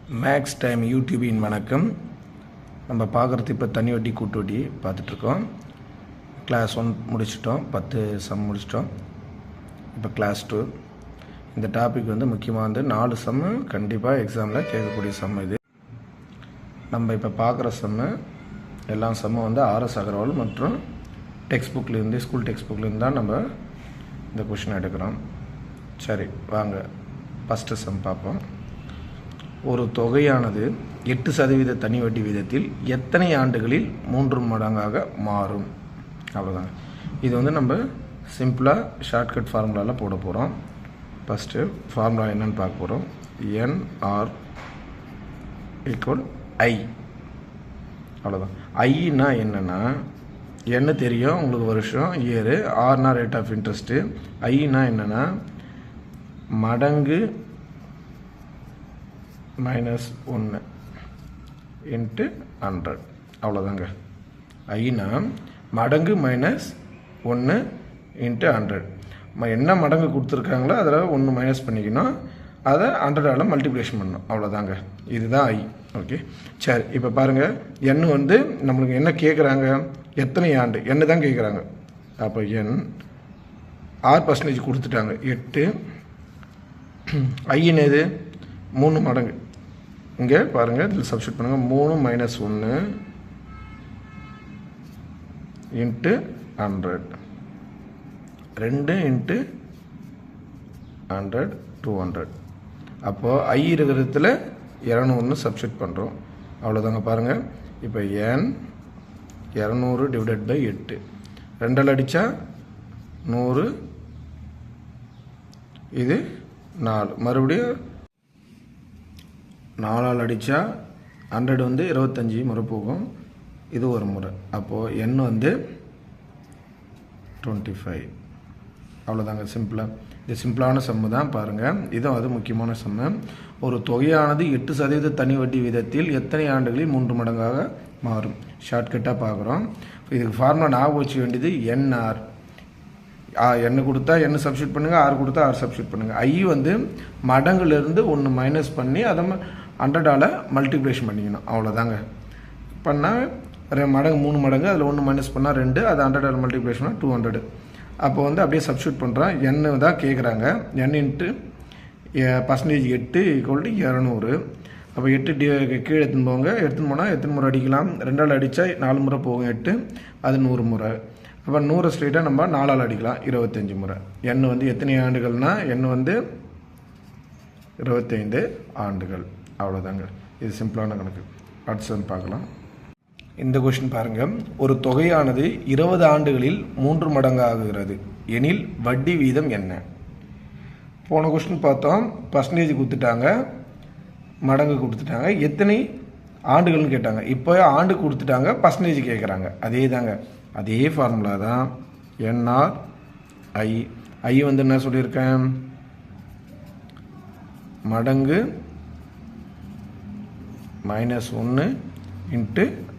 Maths time யூடியூபின் வணக்கம். நம்ம பார்க்குறது இப்போ தனி வட்டி கூட்டு வட்டி பார்த்துட்ருக்கோம். கிளாஸ் 1 முடிச்சிட்டோம், 10 சம் முடிச்சிட்டோம். இப்போ கிளாஸ் 2 இந்த டாபிக் முக்கியமாக 4 சம்மு கண்டிப்பாக எக்ஸாமில் கேட்கக்கூடிய சம். இது நம்ம இப்போ பார்க்குற சம்மு எல்லா சம்மும் ஆர்எஸ் அகர்வால் மற்றும் டெக்ஸ்ட் புக்லேருந்து ஸ்கூல் டெக்ஸ்ட் புக்லேருந்து தான் நம்ம இந்த கொஷின் எடுக்கிறோம். சரி வாங்க ஃபஸ்ட்டு சம் பார்ப்போம். ஒரு தொகையானது 8% தனி வட்டி வீதத்தில் எத்தனை ஆண்டுகளில் 3 மடங்காக மாறும்? அவ்வளோதாங்க. இது நம்ம சிம்பிளாக ஷார்ட்கட் ஃபார்முலாவில் போட போகிறோம். ஃபஸ்ட்டு ஃபார்முலா என்னன்னு பார்க்க போகிறோம். NR = I. அவ்வளோதான். ஐன்னா என்னென்னா என்ன தெரியும் உங்களுக்கு, வருஷம், இயரு. ஆர்னா ரேட் ஆஃப் இன்ட்ரெஸ்ட்டு. ஐன்னா என்னென்னா மடங்கு -1 × 100. அவ்வளோதாங்க. ஐனா மடங்கு -1 × 100. என்ன மடங்கு கொடுத்துருக்காங்களோ அதில் 1 மைனஸ் பண்ணிக்கணும், அதை 100ஆல் மல்டிப்ளிகேஷன் பண்ணணும். அவ்வளோதாங்க. இதுதான் ஐ. ஓகே சரி. இப்போ பாருங்கள், எண் நம்மளுக்கு என்ன கேட்குறாங்க, எத்தனை ஆண்டு என்ன தான் கேட்குறாங்க. அப்போ எண் 6% கொடுத்துட்டாங்க, 8. ஐன்னு எது 3 மடங்கு. இங்கே பாருங்கள், இதில் சப்ஸ்டியூட் பண்ணுங்கள். 3 - 1 × 100, 2 × 100, 200. அப்போது ஐ இருக்கிறதுல 200 சப்ஸ்டியூட் பண்ணுறோம். அவ்வளோதாங்க. பாருங்கள், இப்போ n 200 ÷ 8. 2ஆல் அடித்தா 100, இது 4. மறுபடியும் 4ஆல் அடித்தா 100 25 முறை போகும், இது ஒரு முறை. அப்போது n 25. அவ்வளோதாங்க. சிம்பிளாக இது சிம்பிளான சம்மு தான். பாருங்கள், இதுவும் அது முக்கியமான சம்மு. ஒரு தொகையானது 8% தனி வட்டி வீதத்தில் எத்தனை ஆண்டுகளில் 3 மடங்காக மாறும்? ஷார்ட்கட்டாக பார்க்குறோம். இதுக்கு ஃபார்முலா ஞாபகம் வச்சுக்க வேண்டியது NR. என்ன கொடுத்தா என்ன சப்ஸ்டியூட் பண்ணுங்கள், ஆர் கொடுத்தா ஆர் சப்ஸ்டியூட் பண்ணுங்கள். ஐ மடங்குலேருந்து 1 மைனஸ் பண்ணி அதை 100ஆல் மல்டிப்ளிகேஷன் பண்ணிக்கணும். அவ்வளோதாங்க. பண்ணால் மடங்கு 3 மடங்கு, அதில் 1 மைனஸ் பண்ணால் 2, அது 100ஆல் மல்டிப்ளிகேஷன் பண்ணால் 200. அப்போ அப்படியே சப்ஸ்டியூட் பண்ணுறோம். n தான் கேட்குறாங்க. n × %8 = 200. அப்போ 8 கீழே எடுத்துன்னு போங்க. எடுத்துன்னு போனால் எத்தனை முறை அடிக்கலாம்? 2ஆல் அடித்தா 4 முறை போகும், 8, அது 100 முறை. அப்போ 100 ஸ்ட்ரெயிட்டாக நம்ம 4ஆல் அடிக்கலாம், 25 முறை. n எத்தனை ஆண்டுகள்னால் n 25 ஆண்டுகள். அவ்வளோதாங்க. இது சிம்பிளான கணக்கு. அடுத்து பார்க்கலாம். இந்த கொஷின் பாருங்கள். ஒரு தொகையானது 20 ஆண்டுகளில் 3 மடங்காகிறது எனில் வட்டி வீதம் என்ன? போன கொஷின் பார்த்தோம், பர்சன்டேஜ் கொடுத்துட்டாங்க, மடங்கு கொடுத்துட்டாங்க, எத்தனை ஆண்டுகள்னு கேட்டாங்க. இப்போ ஆண்டு கொடுத்துட்டாங்க, பர்சன்டேஜ் கேட்குறாங்க. அதே தாங்க, அதே ஃபார்முலா தான். NR I. ஐ என்ன சொல்லியிருக்கேன், மடங்கு -1 ×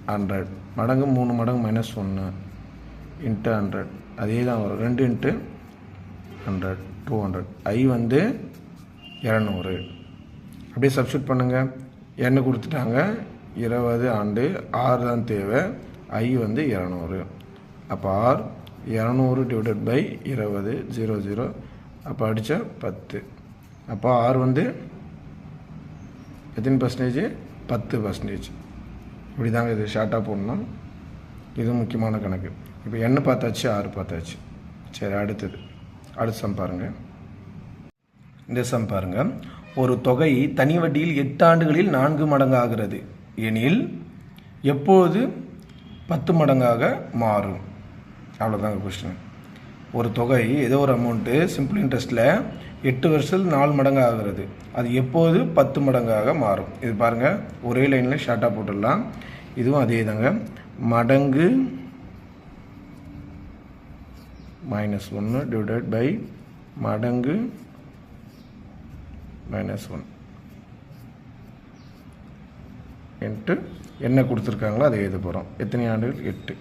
100. மடங்கு 3 மடங்கு -1 × 100. அதே தான் வரும். 2 × 100, 200. ஐ 200. அப்படியே சப்ஸ்டியூட் பண்ணுங்கள். என்ன கொடுத்துட்டாங்க, 20 ஆண்டு, 6 தான் தேவை. ஐ 200. அப்போ ஆர் 200 ÷ 20, 00. அப்போ அடித்தா 10. அப்போ ஆர் எத்தனை பர்சன்டேஜ்? 10%. இப்படி தாங்க இது ஷார்ட்டாக போடணும். இது முக்கியமான கணக்கு. இப்போ என்ன பார்த்தாச்சு, ஆறு பார்த்தாச்சு. சரி, அடுத்த சம் பாருங்கள். இந்த சம் பாருங்கள். ஒரு தொகை தனி வட்டியில் 8 ஆண்டுகளில் 4 மடங்கு ஆகிறது எனில் எப்போது 10 மடங்காக மாறும்? அவ்வளோதாங்க கொஸ்டின். ஒரு தொகை ஏதோ ஒரு அமௌண்ட்டு சிம்பிள் இன்ட்ரெஸ்ட்டில் 8 வருஷத்தில் 4 மடங்கு ஆகிறது, அது எப்போது 10 மடங்காக மாறும்? இது பாருங்கள், ஒரே லைனில் ஷார்ட்டாக போட்டுடலாம். இதுவும் அதே தாங்க. மடங்கு -1 / மடங்கு -1 × என்ன கொடுத்துருக்காங்களோ அதை எழுத போகிறோம். எத்தனை ஆண்டுகள்? 8.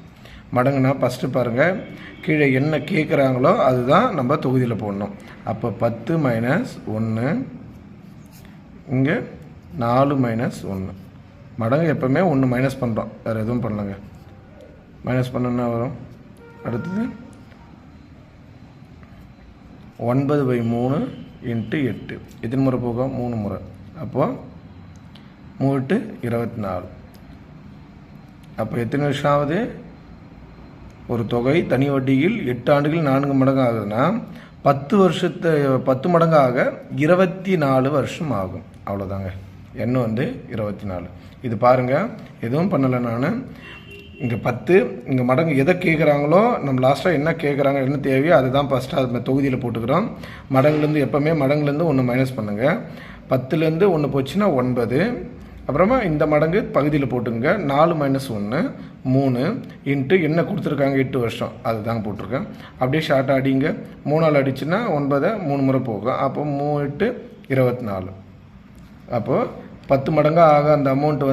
மடங்குனா ஃபஸ்ட்டு பாருங்கள், கீழே என்ன கேட்குறாங்களோ அதுதான் நம்ம தொகுதியில் போடணும். அப்போ 10 - 1 இங்கே 4 மைனஸ் 1 மடங்கு எப்போவுமே 1 மைனஸ் பண்ணுறோம், வேறு எதுவும் பண்ணலங்க. மைனஸ் பண்ணணுன்னா வரும். அடுத்தது 9/3 × 8 எத்தனை முறை போகும்? 3 முறை. அப்போது 3 × 24. அப்போ எத்தனை வருஷம் ஆகுது? ஒரு தொகை தனி வட்டியில் 8 ஆண்டுகள் 4 மடங்கு ஆகுதுன்னா 10 மடங்காக 24 வருஷம் ஆகும். அவ்வளோதாங்க. எண் 24. இது பாருங்கள், எதுவும் பண்ணலை நான். இங்கே 10 இங்கே மடங்கு எதை கேட்குறாங்களோ, நம்ம லாஸ்ட்டாக என்ன கேட்குறாங்க, என்ன தேவையோ அதை தான் ஃபஸ்ட்டு அது தொகுதியில் போட்டுக்கிறோம். மடங்குலேருந்து எப்போவுமே மடங்குலேருந்து 1 மைனஸ் பண்ணுங்கள். 10லேருந்து 1 போச்சுன்னா 9. அப்புறமா இந்த மடங்கு பகுதியில் போட்டுங்க. 4 மைனஸ் 1 3 இன்ட்டு என்ன கொடுத்துருக்காங்க 8 வருஷம், அது தாங்க போட்டிருக்கேன். அப்படியே ஷார்ட்டாக அடிங்க. 3ஆல் அடிச்சுன்னா 9 3 முறை போகும். அப்போ 3 × 8 24. அப்போது 10 மடங்காக ஆக அந்த அமௌண்ட்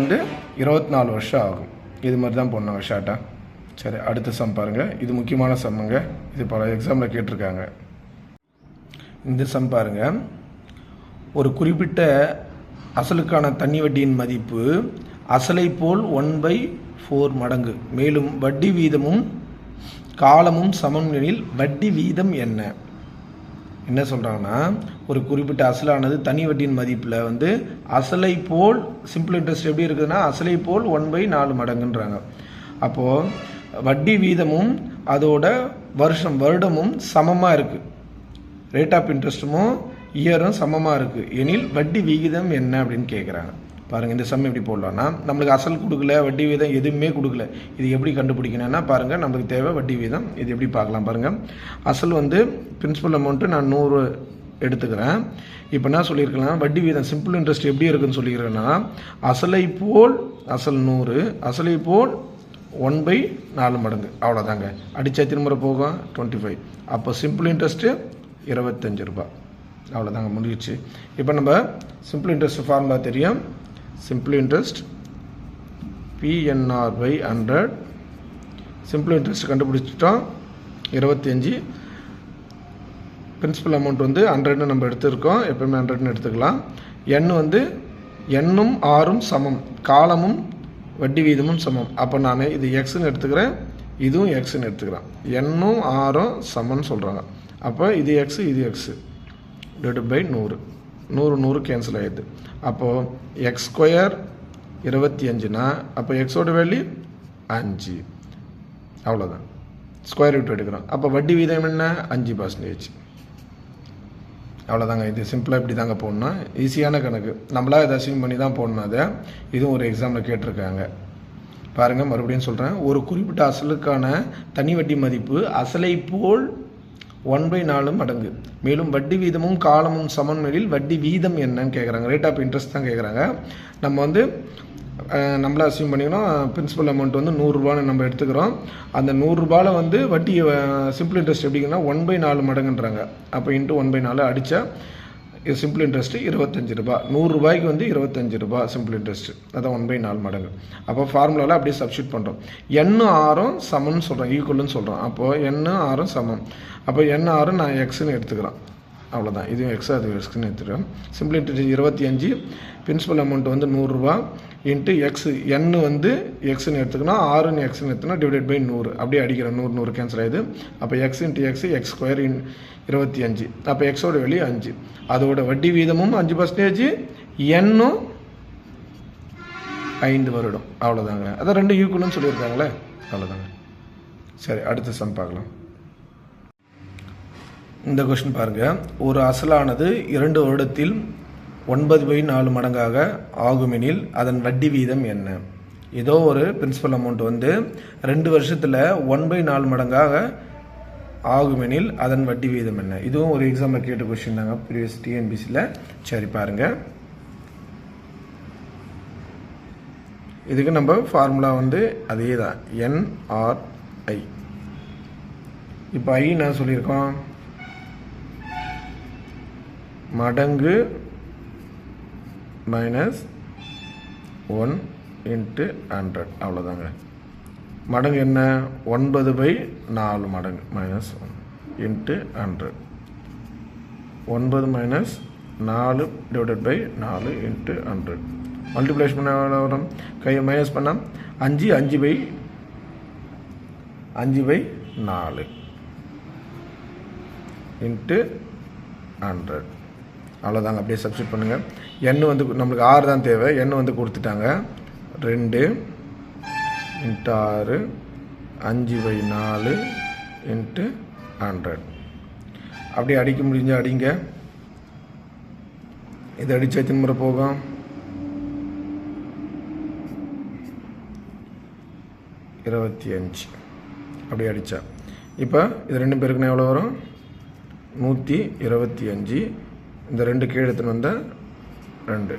24 வருஷம் ஆகும். இது மாதிரி தான் போடணுங்க ஷார்ட்டாக. சரி, அடுத்த சம் பாருங்கள். இது முக்கியமான சம்முங்க. இது பல எக்ஸாமில் கேட்டிருக்காங்க. இந்த சம் பாருங்கள். ஒரு குறிப்பிட்ட அசலுக்கான தனி வட்டியின் மதிப்பு அசலை போல் 1/4 மடங்கு, மேலும் வட்டி வீதமும் காலமும் சமம் எனில் வட்டி வீதம் என்ன? என்ன சொல்கிறாங்கன்னா, ஒரு குறிப்பிட்ட அசலானது தனி வட்டியின் மதிப்பில் அசலை போல், சிம்பிள் இன்ட்ரெஸ்ட் எப்படி இருக்குதுன்னா அசலை போல் 1/4 மடங்குன்றாங்க. அப்போது வட்டி வீதமும் அதோட வருடமும் சமமாக இருக்குது. ரேட் ஆஃப் இன்ட்ரெஸ்ட்டுமும் இயரும் சமமாக இருக்குது எனில் வட்டி விகிதம் என்ன அப்படின்னு கேட்குறாங்க. பாருங்கள், இந்த சம் எப்படி போடலான்னா, நம்மளுக்கு அசல் கொடுக்கல, வட்டி வீதம் எதுவுமே கொடுக்கல. இது எப்படி கண்டுபிடிக்கணும்னா பாருங்கள், நம்மளுக்கு தேவை வட்டி வீதம். இது எப்படி பார்க்கலாம் பாருங்கள். அசல் பிரின்சிபல் அமௌண்ட்டு நான் 100 எடுத்துக்கிறேன். இப்போ என்ன சொல்லியிருக்கலாம், வட்டி வீதம் சிம்பிள் இன்ட்ரெஸ்ட் எப்படி இருக்குன்னு சொல்லியிருக்கேன்னா, அசலை போல் அசல் 100, அசலை போல் 1/4 மடங்கு. அவ்வளோதாங்க. அடித்த எத்தனை முறை போகும்? 25. அப்போ சிம்பிள் இன்ட்ரெஸ்ட்டு 25 ரூபா. அவ்வளோதாங்க, முடிஞ்சிச்சு. இப்போ நம்ம சிம்பிள் இன்ட்ரெஸ்ட் ஃபார்முலா தெரியும். Simple interest PNR/100. Simple interest கண்டுபிடிச்சிட்டோம். 25. பிரின்சிபல் அமௌண்ட் 100ன்னு நம்ம எடுத்துருக்கோம். எப்போயுமே 100ன்னு எடுத்துக்கலாம். எண்ணும் ஆறும் சமம், காலமும் வட்டி வீதமும் சமம். அப்போ நான் இது எக்ஸ்ன்னு எடுத்துக்கிறேன், இதுவும் எக்ஸ்ன்னு எடுத்துக்கிறேன். எண்ணும் ஆறும் சமம்னு சொல்கிறாங்க. அப்போ இது எக்ஸு, இது எக்ஸு /100. 100 கேன்சல் ஆகிடுது. அப்போது x² 25னா அப்போ எக்ஸோட வேல்யூ 5. அவ்வளோதான். ஸ்கொயர் ரூட் எடுக்கிறோம். அப்போ வட்டி வீதம் என்ன? 5%. அவ்வளோதாங்க. இது சிம்பிளாக இப்படி தாங்க போடணும். ஈஸியான கணக்கு. நம்மளா இதை அசியூம் பண்ணி தான் போடணும். அதை இதுவும் ஒரு எக்ஸாமில் கேட்டிருக்காங்க. பாருங்கள், மறுபடியும் சொல்கிறேன். ஒரு குறிப்பிட்ட அசலுக்கான தனி வட்டி மதிப்பு அசலை போல் 1/4 மடங்கு, மேலும் வட்டி வீதமும் காலமும் சமன்மெனில் வட்டி வீதம் என்னன்னு கேட்குறாங்க. ரேட் ஆஃப் இன்ட்ரெஸ்ட் தான் கேட்குறாங்க. நம்ம நம்மளா அசியூம் பண்ணிக்கணும். பிரின்சிபல் அமௌண்ட் 100 ரூபான்னு நம்ம எடுத்துக்கிறோம். அந்த 100 ரூபாயில் வட்டி சிம்பிள் இன்ட்ரெஸ்ட் எப்படிங்கன்னா 1/4 மடங்குன்றாங்க. அப்போ இன்ட்டு 1/4 அடித்தா இது சிம்பிள் இன்ட்ரெஸ்ட்டு 25 ரூபா. 100 ரூபாய்க்கு 25 ரூபா சிம்பிள் இன்ட்ரெஸ்ட்டு. அதான் 1/4 மடங்கு. அப்போ ஃபார்முலாவில் அப்படியே சப்ஸ்டியூட் பண்ணுறோம். எண்ணும் ஆறும் சமம்னு சொல்கிறோம், ஈக்குவல்னு சொல்கிறோம். அப்போது எண்ணும் ஆறும் சமம். அப்போ எண் 6 நான் எக்ஸ்ன்னு எடுத்துக்கிறேன். அவ்வளோதான். இதுவும் எக்ஸ், அது எக்ஸ்ன்னு எடுத்துக்கிறோம். Simple interest 25. பிரின்சிபல் அமௌண்ட் 100 ரூபா இன்ட்டு எக்ஸ். எண்ணு எக்ஸ்ன்னு எடுத்துக்கணும், 6ன்னு எக்ஸ்ன்னு எடுத்துக்கணும், /100. அப்படியே அடிக்கிறேன். 100 கேன்சல் ஆகிடுது. அப்போ எக்ஸ் இன்ட்டு எக்ஸ், x² 25. அப்போ எக்ஸோட வேல்யூ 5. அதோட வட்டி வீதமும் 5%, எண்ணும் 5 வருடம். அவ்வளோதாங்க. அதான் 2 ஈக்குவல்னு சொல்லியிருக்காங்களே, அவ்வளோதாங்க. சரி, அடுத்த சம் பார்க்கலாம். இந்த கொஸ்டின் பாருங்கள். ஒரு அசலானது 2 வருடத்தில் 9/4 மடங்காக ஆகுமெனில் அதன் வட்டி வீதம் என்ன? ஏதோ ஒரு பிரின்சிபல் அமௌண்ட் 2 வருஷத்தில் 1/4 மடங்காக ஆகுமெனில் அதன் வட்டி வீதம் என்ன? இதுவும் ஒரு எக்ஸாமில் கேட்ட கொஸ்டின் தாங்க, ப்ரீவியஸ் TNPSCயில். சரி பாருங்கள், இதுக்கு நம்ம ஃபார்முலா அதே தான், NRI. இப்போ ஐ நான் சொல்லியிருக்கோம், மடங்கு -1 × 100. அவ்வளோதாங்க. மடங்கு என்ன? 9/4 மடங்கு -1 × 100. 9 - 4 டிவைடட் பை 4 இன்ட்டு 100. மல்டிப்ளேஷன் பண்ண எவ்வளோ வரும்? கை மைனஸ் பண்ணால் 5 பை 4 இன்ட்டு 100. அவ்வளோதாங்க. அப்படியே சப்ஸ்டிட் பண்ணுங்கள். எண் வந்து நம்மளுக்கு 6 தான் தேவை. எண் வந்து கொடுத்துட்டாங்க. 2 இன்ட்டு 6 5 பை 4 இன்ட்டு 100. அப்படியே அடிக்க முடிஞ்சால் அடிங்க. இது அடித்தா எத்தனை முறை போகும்? 25. அப்படியே அடித்தா இப்போ இது 2 பேருக்குன்னா எவ்வளோ வரும்? 125. இந்த 2 கீழே எடுத்துன்னு வந்தால் 2.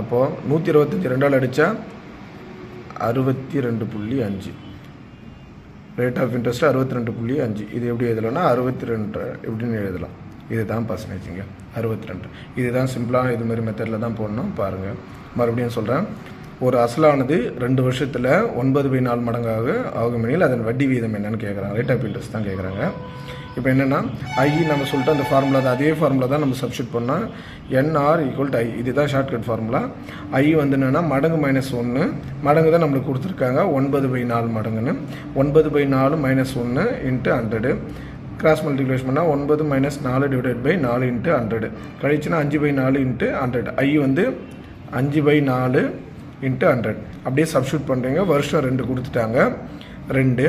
அப்போது 125 2ஆல் அடித்தா 62.5. Rate of interest 62.5. இது எப்படி எழுதலாம்னா 62 எப்படின்னு எழுதலாம். இதுதான் பர்சன்டேஜுங்க. 62. இதுதான் சிம்பிளான இதுமாரி மெத்தடில் தான் போடணும். பாருங்கள், மறுபடியும் சொல்கிறேன். ஒரு அசலானது 2 வருஷத்தில் 9/4 மடங்காக ஆகுமெனில் அதன் வட்டி வீதம் என்னன்னு கேட்குறாங்க. ரேட் ஆஃப் இன்ட்ரெஸ்ட் தான் கேட்குறாங்க. இப்போ என்னென்னா ஐ நம்ம சொல்லிட்டு அந்த ஃபார்முலா தான், அதே ஃபார்முலா தான் நம்ம சப்ஸ்டிட் பண்ணால் NR = I. இதுதான் ஷார்ட்கட் ஃபார்முலா. ஐ வந்து என்னென்னா மடங்கு -1 மடங்கு தான் நம்மளுக்கு கொடுத்துருக்காங்க. 9/4 மடங்குன்னு 9/4 -1 இன்ட்டு 100. கிராஸ் மல்டிப்ளிகேஷன் பண்ணால் 9 - 4 டிவைடட் பை 4 இன்ட்டு 100 கழிச்சுன்னா 5/4 இன்ட்டு 100. ஐ வந்து 5/4 இன்ட்டு 100. அப்படியே சப்ஸ்டியூட் பண்ணுறீங்க. வருஷம் 2 கொடுத்துட்டாங்க. 2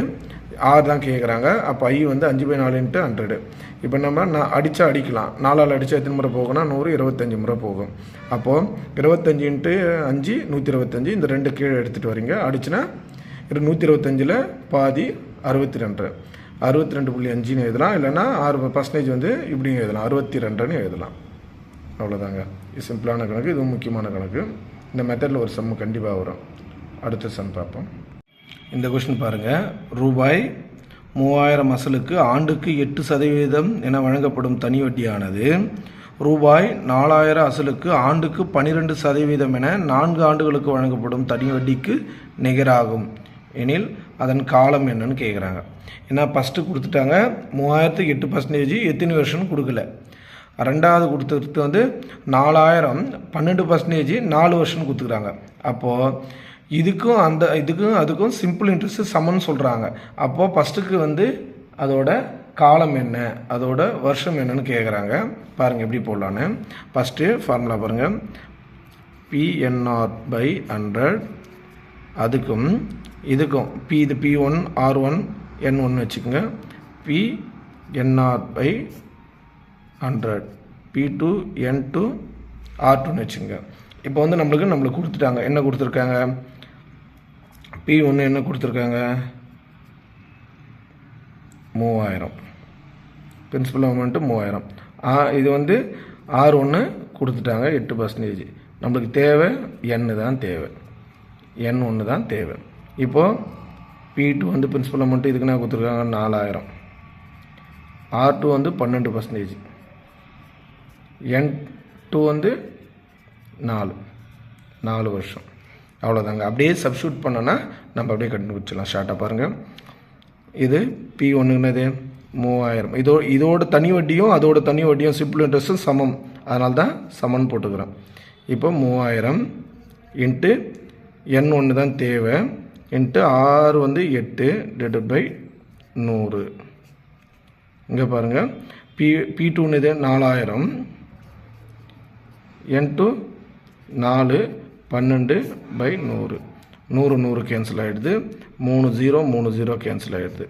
6 தான் கேட்குறாங்க. அப்போ ஐ வந்து 5/4 இன்ட்டு 100. இப்போ நம்ம அடித்தா அடிக்கலாம். 4ஆல் அடித்தா எத்தனை முறை போகும்னா 100 25 முறை போகும். அப்போது 25 இன்ட்டு 5 125. இந்த 2 கீழே எடுத்துகிட்டு வரீங்க. அடிச்சுன்னா 125ல் பாதி 62. 62.5ன்னு எழுதலாம். இல்லைன்னா 6% வந்து இப்படியும் எழுதலாம். 62ன்னு எழுதலாம். அவ்வளோதாங்க. இது சிம்பிளான கணக்கு. இதுவும் முக்கியமான கணக்கு. இந்த மெத்தடில் ஒரு சம்மு கண்டிப்பாக வரும். அடுத்த சம் பார்ப்போம். இந்த கொஷின் பாருங்கள். ரூபாய் 3000 அசலுக்கு ஆண்டுக்கு 8% என வழங்கப்படும் தனி வட்டியானது ரூபாய் 4000 அசலுக்கு ஆண்டுக்கு 12% என 4 ஆண்டுகளுக்கு வழங்கப்படும் தனி வட்டிக்கு நிகராகும் எனில் அதன் காலம் என்னன்னு கேட்குறாங்க. ஏன்னா ஃபஸ்ட்டு கொடுத்துட்டாங்க 3000க்கு 8% எத்தனை வருஷம்னு கொடுக்கல. ரெண்டாவது கொடுத்துட்டு வந்து 4000 12% 4 வருஷம்னு கொடுத்துக்கிறாங்க. அப்போது இதுக்கும் அதுக்கும் சிம்பிள் இன்ட்ரெஸ்ட் சமன்னு சொல்கிறாங்க. அப்போது ஃபஸ்ட்டுக்கு வந்து அதோட காலம் என்ன, அதோட வருஷம் என்னன்னு கேட்குறாங்க. பாருங்கள் எப்படி போடலான்னு. ஃபஸ்ட்டு ஃபார்முலா பாருங்கள். PNR/100 அதுக்கும் இதுக்கும் இது P1 R1 N1 வச்சுக்கோங்க. PNR/100 P2 N2 R2ன்னு வச்சுக்கோங்க. இப்போ வந்து நம்மளுக்கு கொடுத்துட்டாங்க. என்ன கொடுத்துருக்காங்க? P1 என்ன கொடுத்துருக்காங்க? 3000 பிரின்சிபல் அமௌண்ட்டு 3000. இது வந்து R1 கொடுத்துட்டாங்க 8%. நம்மளுக்கு தேவை N தான் தேவை. N1 தான் தேவை. இப்போது P2 வந்து பிரின்சிபல் அமௌண்ட்டு இதுக்கு என்ன கொடுத்துருக்காங்க? 4000. R2 வந்து 12%. N2 வந்து 4 வருஷம். அவ்வளோதாங்க. அப்படியே சப்ஸ்டியூட் பண்ணோன்னா நம்ம அப்படியே கண்டுபிடிச்சிடலாம். ஷார்ட்டாக பாருங்கள். இது P1ங்கிறது 3000. இதோட தனி வட்டியும் அதோட தனி வட்டியும் சிம்பிள் இன்ட்ரெஸ்ட்டும் சமம். அதனால தான் சமன் போட்டுக்கிறோம். இப்போ 3000 இன்ட்டு N1 தான் தேவை இன்ட்டு R வந்து 8 டிவைடட் பை 100. இங்கே பாருங்கள். P2ன்னு இது 4000 N2 4 12/100. 100 கேன்சல் ஆகிடுது. 3 0 கேன்சல் ஆகிடுது.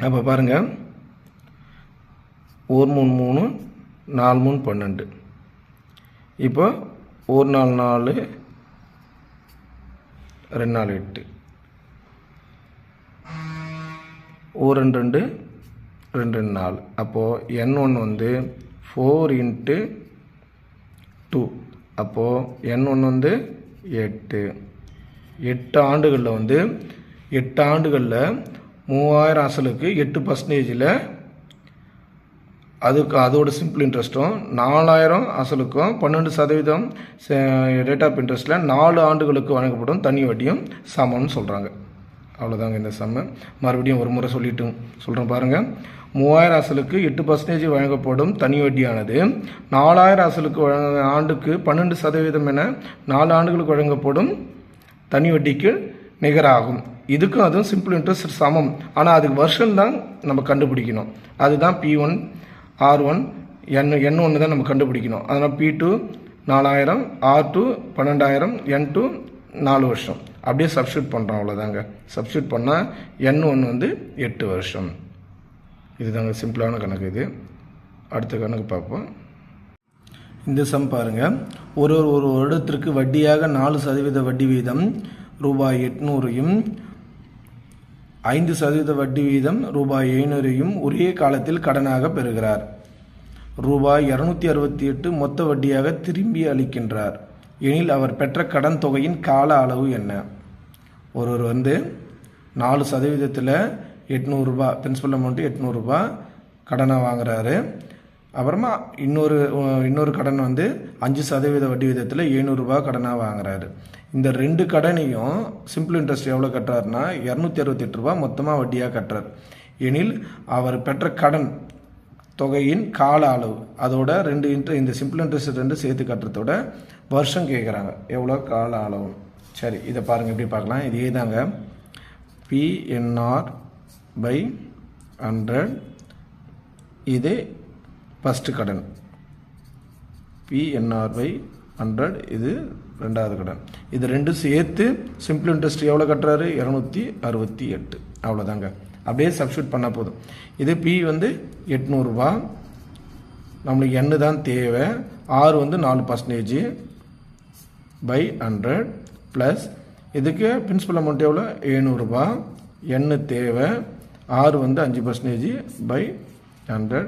அப்போ பாருங்கள். 1 3 3 4 3 12. இப்போ 1 4 4 2 4 8 1 2 2 2 4. அப்போது N1 வந்து 4 இன்ட்டு 2. அப்போது N1 வந்து 8 ஆண்டுகளில் வந்து 8 ஆண்டுகளில் 3000 அசலுக்கு 8%. அதோட சிம்பிள் இன்ட்ரெஸ்ட்டும் 4000 அசலுக்கும் 12% ரேட் ஆஃப் இன்ட்ரெஸ்ட்டில் 4 ஆண்டுகளுக்கு வழங்கப்படும் தனி வட்டியும் சமம்னு சொல்கிறாங்க. அவ்வளோதாங்க இந்த சம்மு. மறுபடியும் ஒரு முறை சொல்கிறேன் பாருங்கள். 3000 அசலுக்கு 8% வழங்கப்படும் தனி வட்டியானது 4000 அசலுக்கு ஆண்டுக்கு 12% என 4 ஆண்டுகளுக்கு வழங்கப்படும் தனி வட்டிக்கு நிகராகும். இதுக்கும் அதுவும் சிம்பிள் இன்ட்ரெஸ்ட் சமம். ஆனால் அதுக்கு வருஷம் தான் நம்ம கண்டுபிடிக்கணும். அதுதான் P1 R1 N1 தான் நம்ம கண்டுபிடிக்கணும். அதனால் P2 4000, R2 12000, N2 4 வருஷம். அப்படியே சப்ஸ்டியூட் பண்ணுறோம், அவ்வளோதாங்க. சப்ஸ்டியூட் பண்ணால் N1 வந்து 8 வருஷம். இதுதாங்க சிம்பிளான கணக்கு. இது அடுத்த கணக்கு பார்ப்போம். இந்த சம் பாருங்கள். ஒரு வருடத்திற்கு வட்டியாக 4% வட்டி வீதம் ரூபாய் 800யும் 5% வட்டி வீதம் ரூபாய் 700யும் ஒரே காலத்தில் கடனாக பெறுகிறார். ரூபாய் 268 மொத்த வட்டியாக திரும்பி அளிக்கின்றார் எனில் அவர் பெற்ற கடன் தொகையின் கால அளவு என்ன? ஒருவர் வந்து 4% 800 ரூபா பிரின்சிபல் அமௌண்ட்டு 800 ரூபா கடனை வாங்குறாரு. அப்புறமா இன்னொரு கடன் வந்து 5% வட்டி விதத்தில் 700 ரூபா கடனாக வாங்குறாரு. இந்த 2 கடனையும் சிம்பிள் இன்ட்ரெஸ்ட் எவ்வளோ கட்டுறாருன்னா 268 ரூபா மொத்தமாக வட்டியாக கட்டுறார் எனில் அவர் பெற்ற கடன் தொகையின் கால அளவு, அதோட இந்த சிம்பிள் இன்ட்ரெஸ்ட் 2 சேர்த்து கட்டுறதோட வருஷம் கேட்குறாங்க, எவ்வளோ கால அளவு. சரி, இதை பாருங்கள், எப்படி பார்க்கலாம். இதே தாங்க. PNR/100 இது ஃபஸ்ட்டு கடன், PNR/100 இது ரெண்டாவது கடன். இது ரெண்டும் சேர்த்து சிம்பிள் இன்ட்ரெஸ்ட் எவ்வளோ கட்டுறாரு? 268. அவ்வளோதாங்க. அப்படியே சப்ஸ்டியூட் பண்ணால் போதும். இது P வந்து 800 ரூபா, நம்மளுக்கு N தான் தேவை. R வந்து 4% பை 100 ப்ளஸ் இதுக்கு பிரின்சிபல் அமௌண்ட் எவ்வளோ? 700 ரூபா. N தேவை. R வந்து 5% பை 100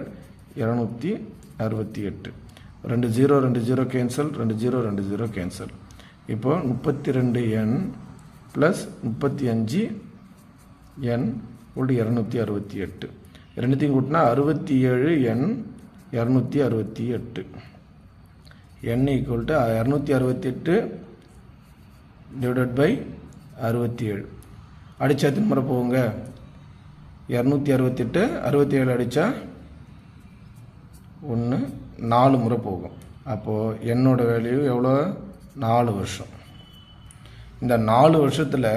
268. 2 0 cancel, 2 0 cancel. இப்போ 32N ப்ளஸ் 35N 268. ரெண்டுத்தையும் கூட்டினா 67N 268. N equal to 268 divided by 67. அடித்தா எத்தனை முறை போகுங்க? 268 67 அடித்தா 4 முறை போகும். அப்போது என்னோட வேல்யூ எவ்வளோ? 4 வருஷம். இந்த 4 வருஷத்தில்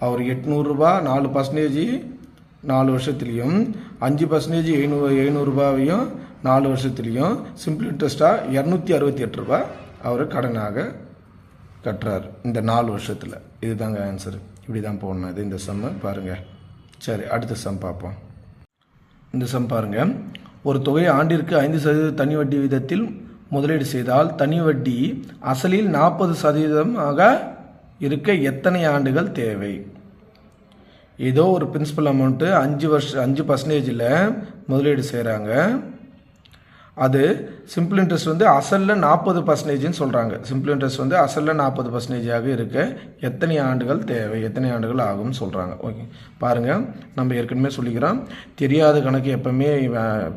அவர் 800 ரூபா 4% 4 வருஷத்துலேயும் 5% 700 ரூபாவையும் 4 வருஷத்துலேயும் சிம்பிள் இன்ட்ரெஸ்ட்டாக 268 ரூபா அவர் கடனாக கட்டுறாரு இந்த 4 வருஷத்தில். இதுதாங்க ஆன்சரு. இப்படி தான் போடணும். இது இந்த சம்மை பாருங்கள். சரி, அடுத்த சம் பார்ப்போம். இந்த சம் பாருங்கள். ஒரு தொகை ஆண்டிற்கு 5% தனி வட்டி விதத்தில் முதலீடு செய்தால் தனி வட்டி அசலில் 40% இருக்க எத்தனை ஆண்டுகள் தேவை? ஏதோ ஒரு பிரின்சிபல் அமௌண்ட்டு 5% முதலீடு செய்கிறாங்க. அது சிம்பிள் இன்ட்ரெஸ்ட் வந்து அசலில் 40%ன்னு சொல்கிறாங்க. சிம்பிள் இன்ட்ரெஸ்ட் வந்து அசலில் 40% இருக்க எத்தனை ஆண்டுகள் தேவை, எத்தனை ஆண்டுகள் ஆகும்னு சொல்கிறாங்க. ஓகே, பாருங்கள். நம்ம ஏற்கனவே சொல்லிக்கிறோம், தெரியாத கணக்கு எப்போவுமே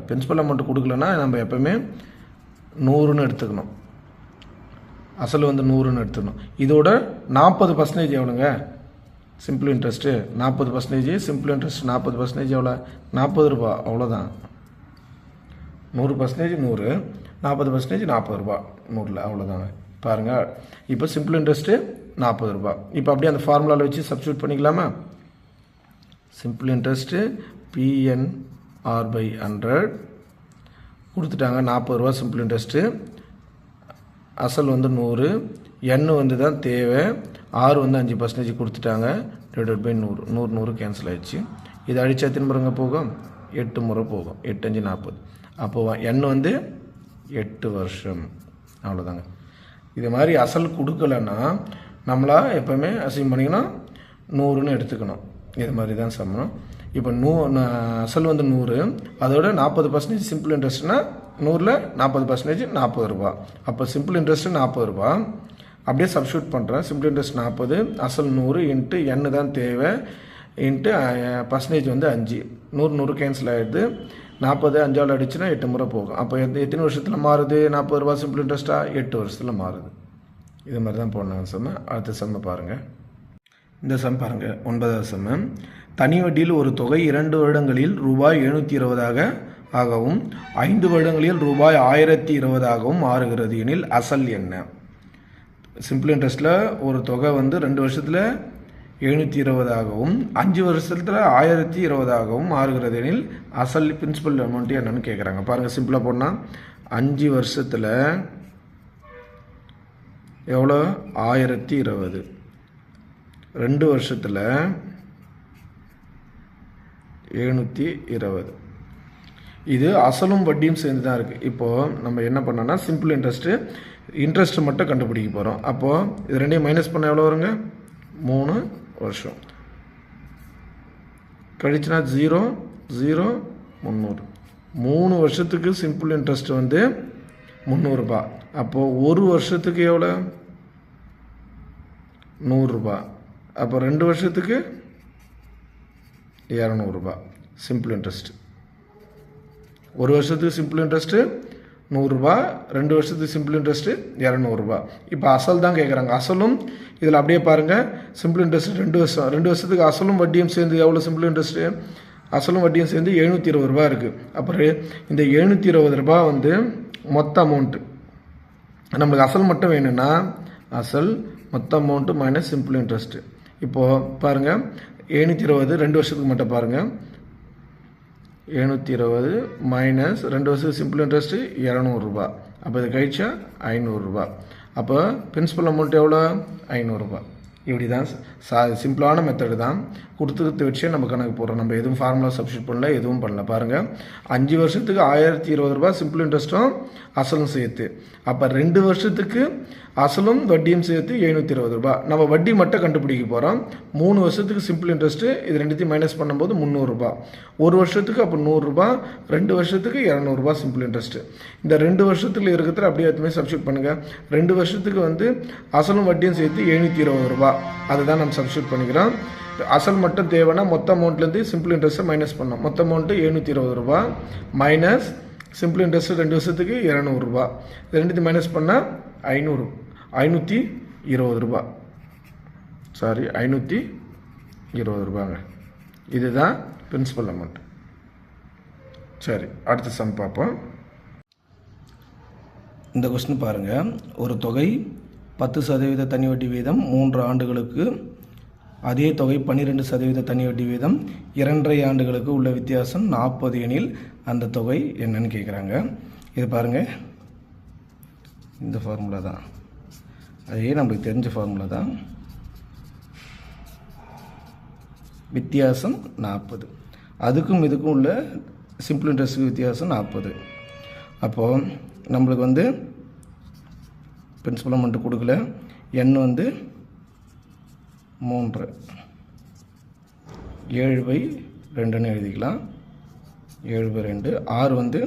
பிரின்சிபல் அமௌண்ட்டு கொடுக்கலன்னா நம்ம எப்போவுமே 100ன்னு எடுத்துக்கணும். அசல் வந்து 100ன்னு எடுத்துக்கணும். இதோட 40% எவ்வளோங்க? Simple interest 40%. சிம்பிள் இன்ட்ரெஸ்ட் 40% எவ்வளோ? 40 ரூபா. அவ்வளோதான். 100% 100, 40% 40 ரூபா 100ல். அவ்வளோதாங்க. பாருங்கள். இப்போ சிம்பிள் இன்ட்ரெஸ்ட்டு 40 ரூபா. இப்போ அப்படியே அந்த ஃபார்முலாவில் வச்சு சப்ஸ்டியூட் பண்ணிக்கலாமா? சிம்பிள் இன்ட்ரெஸ்ட்டு PNR/100 கொடுத்துட்டாங்க. 40 ரூபா சிம்பிள் இன்ட்ரெஸ்ட்டு. அசல் வந்து 100, N வந்து தான் தேவை. R வந்து 5% கொடுத்துட்டாங்க. Divided by 100. 100 கேன்சல் ஆகிடுச்சு. இது அடித்தா எத்தனை முறைங்க போகும்? 8 முறை போகும். 8 5 40. அப்போது N வந்து 8 வருஷம். அவ்வளோதாங்க. இது மாதிரி அசல் கொடுக்கலன்னா நம்மளா எப்போவுமே அசைன் பண்ணிக்கணும், 100ன்னு எடுத்துக்கணும். இது மாதிரி தான் சம்பளம். இப்போ அசல் வந்து 100, அதோட 40% சிம்பிள் இன்ட்ரெஸ்ட்னா 100ல் 40% 40 ரூபா. அப்போ சிம்பிள் இன்ட்ரெஸ்ட்டு 40 ரூபா. அப்படியே சப்ஸ்டியூட் பண்ணுறேன். சிம்பிள் இன்ட்ரெஸ்ட் 40, அசல் 100 இன்ட்டு N தான் தேவை இன்ட்டு பர்சன்டேஜ் வந்து 5. 100 கேன்சல் ஆகிடுது. 40 5ஆல் அடிச்சுன்னா 8 முறை போகும். அப்போ எத்தனை வருஷத்தில் மாறுது? 40 ரூபா சிம்பிள் இன்ட்ரெஸ்ட்டாக 8 வருஷத்தில் மாறுது. இது மாதிரி தான் போடணும் செம்ம. அடுத்த செம்ம பாருங்கள். இந்த சம் பாருங்கள், 9வது சம். தனி வட்டியில் ஒரு தொகை 2 வருடங்களில் ரூபாய் 720 ஆகவும் 5 வருடங்களில் ரூபாய் 1020 மாறுகிறது எனில் அசல் என்ன? சிம்பிள் இன்ட்ரெஸ்ட்டில் ஒரு தொகை வந்து 2 வருஷத்தில் 720 5 வருஷத்தில் 1020 மாறுகிறது எனில் அசல் பிரின்சிபல் அமௌண்ட் என்னன்னு கேட்குறாங்க. பாருங்கள், சிம்பிளாக போனால் 5 வருஷத்தில் எவ்வளோ? 1020. 2 வருஷத்தில் 720. இது அசலும் வட்டியும் சேர்ந்து தான் இருக்குது. இப்போது நம்ம என்ன பண்ணோன்னா சிம்பிள் இன்ட்ரெஸ்ட்டு மட்டும் கண்டுபிடிக்க போகிறோம். அப்போது இது ரெண்டையும் மைனஸ் பண்ண எவ்வளோ வருங்க? 3 வருஷம் கழிச்சுனா 0 0 300. 3 வருஷத்துக்கு சிம்பிள் இன்ட்ரெஸ்ட் வந்து 300 ரூபாய். அப்போது ஒரு வருஷத்துக்கு எவ்வளோ? 100 ரூபாய். அப்போ 2 வருஷத்துக்கு 200 ரூபாய் சிம்பிள் இன்ட்ரெஸ்ட். ஒரு வருஷத்துக்கு சிம்பிள் இன்ட்ரெஸ்ட்டு 100 ரூபாய், 2 வருஷத்துக்கு சிம்பிள் இன்ட்ரெஸ்ட்டு 200 ரூபாய். இப்போ அசல் தான் கேட்குறாங்க. அசலும் இதில் அப்படியே பாருங்கள், சிம்பிள் இன்ட்ரெஸ்ட் 2 வருஷத்துக்கு அசலும் வட்டியும் சேர்ந்து எவ்வளோ சிம்பிள் இன்ட்ரெஸ்ட்டு? அசலும் வட்டியும் சேர்ந்து 720 ரூபாய் இருக்குது. அப்புறம் இந்த 720 ரூபாய் வந்து மொத்த அமௌண்ட்டு. நம்மளுக்கு அசல் மட்டும் வேணும்னா அசல் மொத்த அமௌண்ட்டு மைனஸ் சிம்பிள் இன்ட்ரெஸ்ட்டு. இப்போது பாருங்கள், 720 2 வருஷத்துக்கு மட்டும் பாருங்கள், 720 மைனஸ் 2 வருஷத்துக்கு சிம்பிள் இன்ட்ரெஸ்ட்டு 200 ரூபாய். அப்போ இது கழிச்சா 500 ரூபாய். அப்போ பிரின்சிபல் அமௌண்ட் எவ்வளோ? 500 ரூபாய். இப்படி தான் சிம்பிளான மெத்தடு தான். கொடுத்துருக்க வச்சே நம்ம கணக்கு போடுறோம். நம்ம எதுவும் ஃபார்முலா சப்ஸ்டியூட் பண்ணல, எதுவும் பண்ணல. பாருங்கள், 5 வருஷத்துக்கு 1020 ரூபாய் சிம்பிள் இன்ட்ரெஸ்ட்டும் அசலும் சேர்த்து. அப்போ 2 வருஷத்துக்கு அசலும் வட்டியும் சேர்த்து 720 ரூபாய். நம்ம வட்டி மட்டும் கண்டுபிடிக்க போகிறோம். 3 வருஷத்துக்கு சிம்பிள் இன்ட்ரெஸ்ட்டு இது ரெண்டுத்தையும் மைனஸ் பண்ணும்போது 300 ரூபாய். ஒரு வருஷத்துக்கு அப்போ 100 ரூபாய், 2 வருஷத்துக்கு 200 ரூபாய் சிம்பிள் இன்ட்ரெஸ்ட்டு. இந்த 2 வருஷத்தில் இருக்கிறத அப்படியே எதுவுமே சப்ஸ்டியூட் பண்ணுங்கள். 2 வருஷத்துக்கு வந்து அசலும் வட்டியும் சேர்த்து 720 ரூபாய். அதுதான் நம்ம சப்ஸ்டியூட் பண்ணிக்கிறோம். அசல் மட்டும் தேவைன்னா மொத்த அமௌண்ட்லேருந்து சிம்பிள் இன்ட்ரெஸ்ட்டை மைனஸ் பண்ணோம். மொத்த அமௌண்ட்டு 720 ரூபாய் மைனஸ் சிம்பிள் இன்ட்ரெஸ்ட் 2 வருஷத்துக்கு 200 ரூபாய். இது ரெண்டுத்தையும் மைனஸ் பண்ணால் 520 ரூபாய். சாரி, 520 ரூபாங்க. இதுதான் பிரின்சிபல் அமௌண்ட். சரி, அடுத்த சம் பார்ப்போம். இந்த கொஸ்டின் பாருங்கள், ஒரு தொகை 10% தனி வட்டி வீதம் 3 ஆண்டுகளுக்கு, அதே தொகை 12% தனி வட்டி வீதம் 2.5 ஆண்டுகளுக்கு உள்ள வித்தியாசம் 40 எனில் அந்த தொகை என்னன்னு கேட்குறாங்க. இது பாருங்கள், இந்த ஃபார்முலா தான், அதே நம்மளுக்கு தெரிஞ்ச ஃபார்முலா தான். வித்தியாசம் 40, அதுக்கும் இதுக்கும் உள்ள சிம்பிள் இன்ட்ரெஸ்ட்டுக்கு வித்தியாசம் 40. அப்போது நம்மளுக்கு வந்து பிரின்சிபல் அமௌண்ட்டு கொடுக்கல. n வந்து 3, 7/2ன்னு எழுதிக்கலாம். 7/2. R வந்து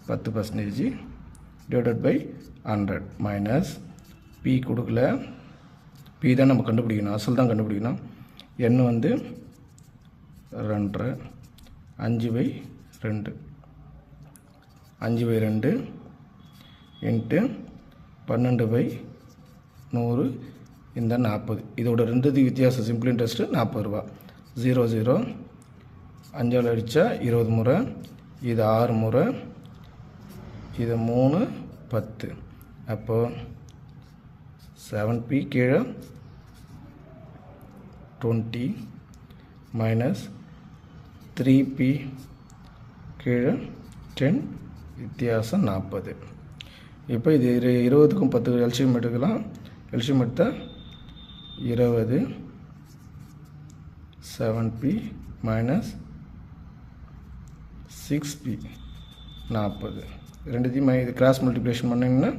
10% டிவைடட் பை 100 மைனஸ் P கொடுக்கல. P தான் நம்ம கண்டுபிடிக்கணும், அசல் தான் கண்டுபிடிக்கணும். n வந்து 2, 5/2 இன்ட்டு 12/100 இந்த 40. இதோட ரெண்டுத்துக்கு வித்தியாசம் சிம்பிள் இன்ட்ரெஸ்ட்டு 40 ரூபாய். 0 0 5ஆல் அடித்தா 20 முறை, இது 6 முறை, இது 3 10. அப்போது 7p கீழே 20 மைனஸ் 3p கீழே 10 வித்தியாசம் 40. இப்போ இது 20க்கும் 10 எல்சியம் எடுக்கலாம். எல்சியம் எடுத்தால் 20, 7p மைனஸ் 6p 40. ரெண்டுத்தையும் இது கிராஸ் மல்டிப்ளிகேஷன் பண்ணிங்கன்னா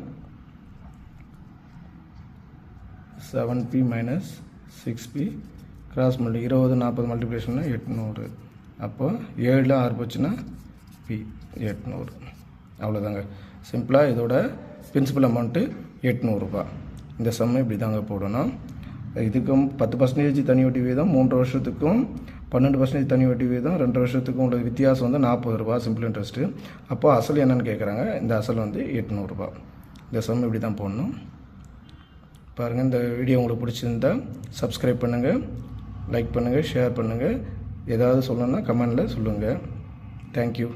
7p மைனஸ் 6p கிராஸ் 20 40 மல்டிப்ளிகேஷன்னா 800. அப்போ 7ல் 6 போச்சுன்னா p 800. அவ்வளோதாங்க, சிம்பிளாக இதோட பிரின்சிபல் அமௌண்ட்டு 800 ரூபாய். இந்த சம்மை இப்படி தாங்க போடணும். இதுக்கும் 10% தனி வட்டி வீதம் 3 வருஷத்துக்கும் 12% தனி வட்டி வீதம் 2 வருஷத்துக்கும் உள்ள வித்தியாசம் வந்து 40 ரூபாய் சிம்பிள் இன்ட்ரெஸ்ட்டு. அப்போ அசல் என்னன்னு கேட்குறாங்க. இந்த அசல் வந்து 800 ரூபாய். இந்த சம் இப்படி தான் போடணும். பாருங்கள். இந்த வீடியோ உங்களுக்கு பிடிச்சிருந்தா சப்ஸ்கிரைப் பண்ணுங்கள், லைக் பண்ணுங்கள், ஷேர் பண்ணுங்கள். ஏதாவது சொல்லணுன்னா கமெண்டில் சொல்லுங்கள். தேங்க்யூ.